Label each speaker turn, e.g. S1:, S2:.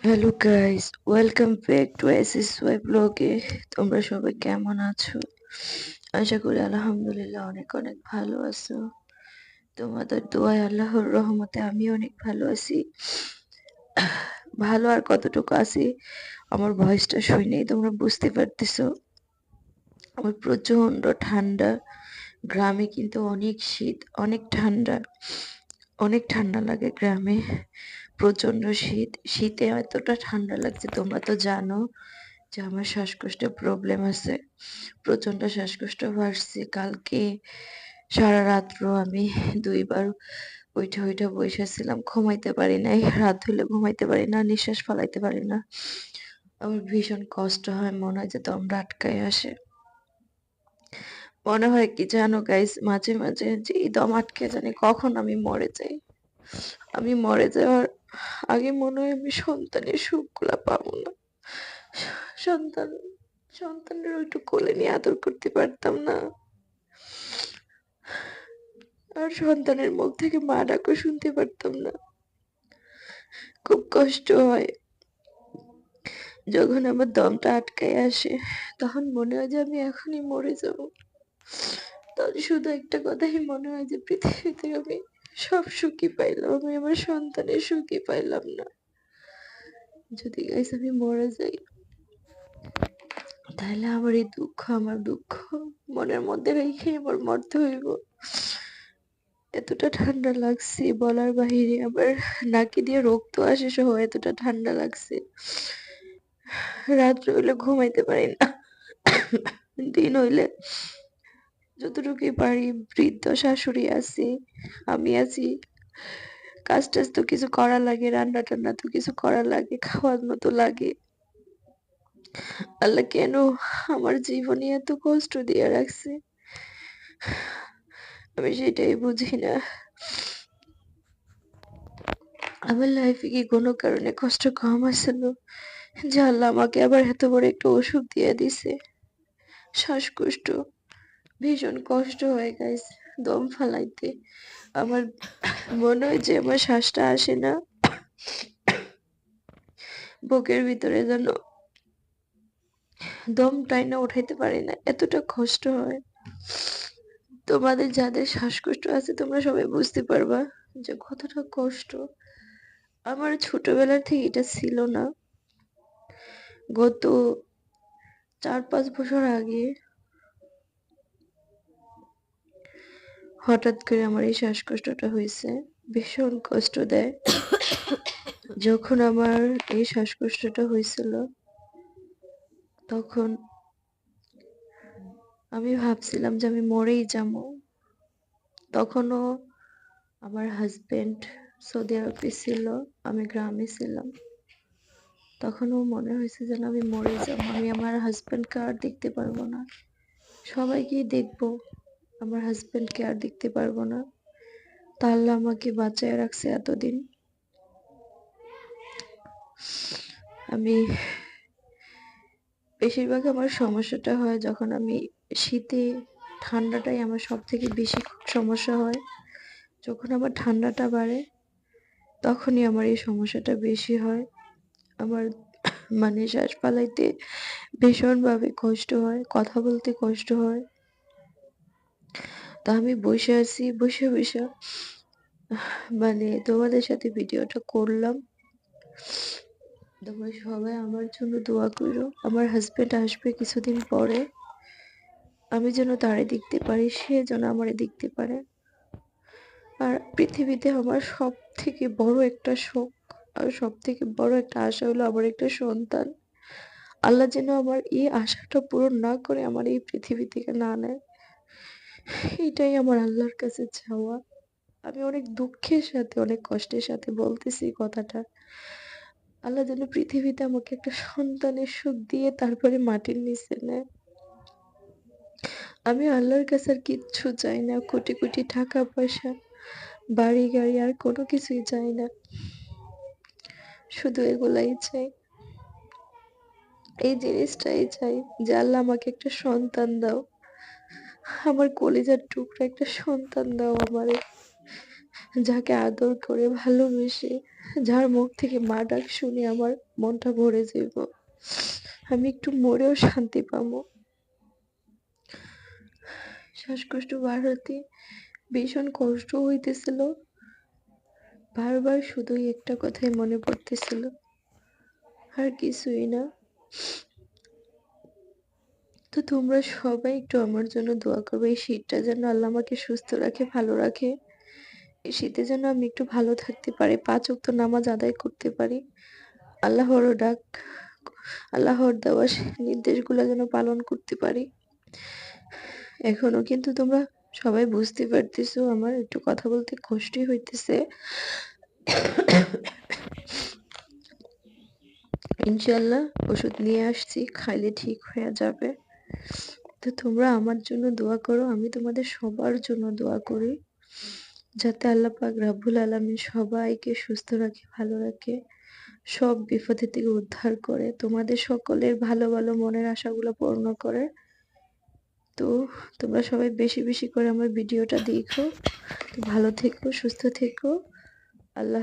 S1: Hello guys, welcome back to SSY ব্লগে। তোমরা সবাই কেমন আছো? আশা করি আলহামদুলিল্লাহ অনেক অনেক ভালো আছো। তোমাদের দোয়ায় আল্লাহর রহমতে আমি অনেক ভালো আছি। ভালো আর কতটুকু আছি আমার ভয়েসটা শুনেই তোমরা বুঝতে পারতেছো। আমার প্রচন্ড ঠান্ডা। গ্রামে কিন্তু অনেক শীত, অনেক ঠান্ডা, অনেক ঠান্ডা লাগে গ্রামে। প্রচন্ড শীত, শীতে এতটা ঠান্ডা লাগছে। তোমরা তো জানো যে আমার শ্বাসকষ্টের প্রবলেম আছে, প্রচন্ড শ্বাসকষ্ট বাড়ছে। কালকে সারা রাত্র আমি দুইবার উইঠা উইঠা বসেছিলাম, ঘুমাইতে পারি নাই। রাত হইলে ঘুমাইতে পারি না, নিঃশ্বাস ফেলাইতে পারি না। আমার ভীষণ কষ্ট হয়, মনে হয় যে দম আটকায় আসে। মনে হয় কি জানো গাইস, মাঝে মাঝে যে এই দম আটকে জানি কখন আমি মরে যাই। আমি মরে যাওয়ার আগে মনে হয় আমি সন্তানের সুখগুলা পাবো না। সন্তান সন্তানের একটু কোলে নিয়ে আদর করতে পারতাম না, আর সন্তানের মুখ থেকে মা ডাকও শুনতে পারতাম না। খুব কষ্ট হয় যখন আমার দমটা আটকায় আসে। তখন মনে হয় যে আমি এখনই মরে যাব। তখন শুধু একটা কথাই মনে হয় যে পৃথিবীতে আমি সব সুখই পাইলাম, আমি আমার সন্তানের সুখই পাইলাম না। যদি গাইস আমি মরে যাই, তাহলে আমার এই দুঃখ, আমার দুঃখ মনের মধ্যে রেখে আমার মরতে হইব। এতটা ঠান্ডা লাগছে বলার বাহিরে। আবার নাকি দিয়ে রক্ত আসে সহ এতটা ঠান্ডা লাগছে। রাত্রে হইলে ঘুমাইতে পারি না, দিন হইলে যতটুকুই পারি, বৃদ্ধ শাশুড়ি আছি, আমি আছি, কাজ টাজ তো কিছু করা লাগে, রান্না টান্না তো কিছু করা লাগে, খাওয়ানো তো লাগে। আল্লাহ কেন আমার জীবনে এত কষ্ট দিয়ে রাখছে আমি সেটাই বুঝি না। আমার লাইফে কি কোনো কারণে কষ্ট কম আসছিল যে আল্লাহ আমাকে আবার এত বড় একটা অসুখ দিয়ে দিছে? শ্বাসকষ্ট, ভীষণ কষ্ট হয় গাইস দম ফালাইতে। আমার মনে হয় যে আমার শ্বাসটা আসে না, বুকের ভিতরে যেন দম টাইনা উঠাইতে পারি না, এতটা কষ্ট হয়। তোমাদের যাদের শ্বাসকষ্ট আছে তোমরা সবাই বুঝতে পারবা যে কতটা কষ্ট। আমার ছোটবেলার থেকে এটা ছিল না। গত 4-5 বছর আগে হঠাৎ করে আমার এই শ্বাসকষ্টটা হয়েছে, ভীষণ কষ্ট দেয়। যখন আমার এই শ্বাসকষ্টটা হয়েছিল তখন আমি ভাবছিলাম যে আমি মরেই যাবো। তখনও আমার হাজবেন্ড সৌদি আরবে ছিল, আমি গ্রামে ছিলাম। তখনও মনে হয়েছে যেন আমি মরে যাবো, আমি আমার হাজবেন্ডকে আর দেখতে পারবো না। সবাইকেই দেখবো, আমার হাজবেন্ডকে আর দেখতে পারবো না। তা আল্লাহ আমাকে বাঁচায় রাখছে এতদিন। আমি বেশিরভাগ আমার সমস্যাটা হয় যখন আমি শীতে, ঠান্ডাটাই আমার সব থেকে বেশি সমস্যা হয়। যখন আমার ঠান্ডাটা বাড়ে তখনই আমার এই সমস্যাটা বেশি হয়। আমার মানে শ্বাস ফালাইতে ভীষণভাবে কষ্ট হয়, কথা বলতে কষ্ট হয়। তা আমি বসে আছি, বসে বসে মানে তোমাদের সাথে ভিডিওটা করলাম। তোমরা সবাই আমার জন্য দোয়া করো। আমার হাজবেন্ড আসবে কিছুদিন পরে, আমি যেন তারে দেখতে পারি, সে যেন আমারে দেখতে পারে। আর পৃথিবীতে আমার সব থেকে বড় একটা শোক আর সব থেকে বড় একটা আশা হলো আমার একটা সন্তান। আল্লাহ যেন আমার এই আশাটা পূরণ না করে আমার এই পৃথিবী থেকে না নেয়, এটাই আমার আল্লাহর কাছে চাওয়া। আমি অনেক দুঃখের সাথে, অনেক কষ্টের সাথে বলতেছি কথাটা। আল্লাহ যেন পৃথিবীতে আমাকে একটা সন্তানের সুখ দিয়ে তারপরে মাটির নিচে নেয়। আমি আল্লাহর কাছে আর কিচ্ছু চাই না, কোটি কোটি টাকা পয়সা, বাড়ি গাড়ি আর কোনো কিছুই চাই না, শুধু এগুলাই চাই। এই জিনিসটাই চাই যে আল্লাহ আমাকে একটা সন্তান দাও, আমার কলিজার টুকরা একটা সন্তান দাও আমারে, যাকে আদর করে ভালোবেসে যার মুখ থেকে মা ডাক শুনে আমার মনটা ভরে যাইব। আমি একটু মরেও শান্তি পাবো। শ্বাসকষ্ট বার হতে ভীষণ কষ্ট হইতেছিল। বারবার শুধুই একটা কথাই মনে পড়তেছিল, আর কিছুই না। তো তোমরা সবাই একটু আমার জন্য দোয়া করবে। এই শীতটা যেন আল্লাহ আমাকে সুস্থ রাখে, ভালো রাখে। এই শীতে যেন আমি একটু ভালো থাকতে পারি, ৫ ওয়াক্ত নামাজ আদায় করতে পারি। আল্লাহর ডাক, আল্লাহর দেওয়া নির্দেশগুলো যেন পালন করতে পারি। এখনো কিন্তু তোমরা সবাই বুঝতে পারতেছো আমার একটু কথা বলতে কষ্টই হইতেছে। ইনশাল্লাহ ওষুধ নিয়ে আসছি, খাইলে ঠিক হয়ে যাবে। তো তোমরা আমার জন্য দোয়া করো, আমি তোমাদের সবার জন্য দোয়া করি, যাতে আল্লাহ পাক রাব্বুল আলামিন সবাইকে সুস্থ রাখে, ভালো রাখে, সব বিপদের থেকে উদ্ধার করে, তোমাদের সকলের ভালো ভালো মনের আশাগুলো পূর্ণ করে। তো তোমরা সবাই বেশি বেশি করে আমার ভিডিওটা দেখো। তো ভালো থেকো, সুস্থ থেকো। আল্লাহ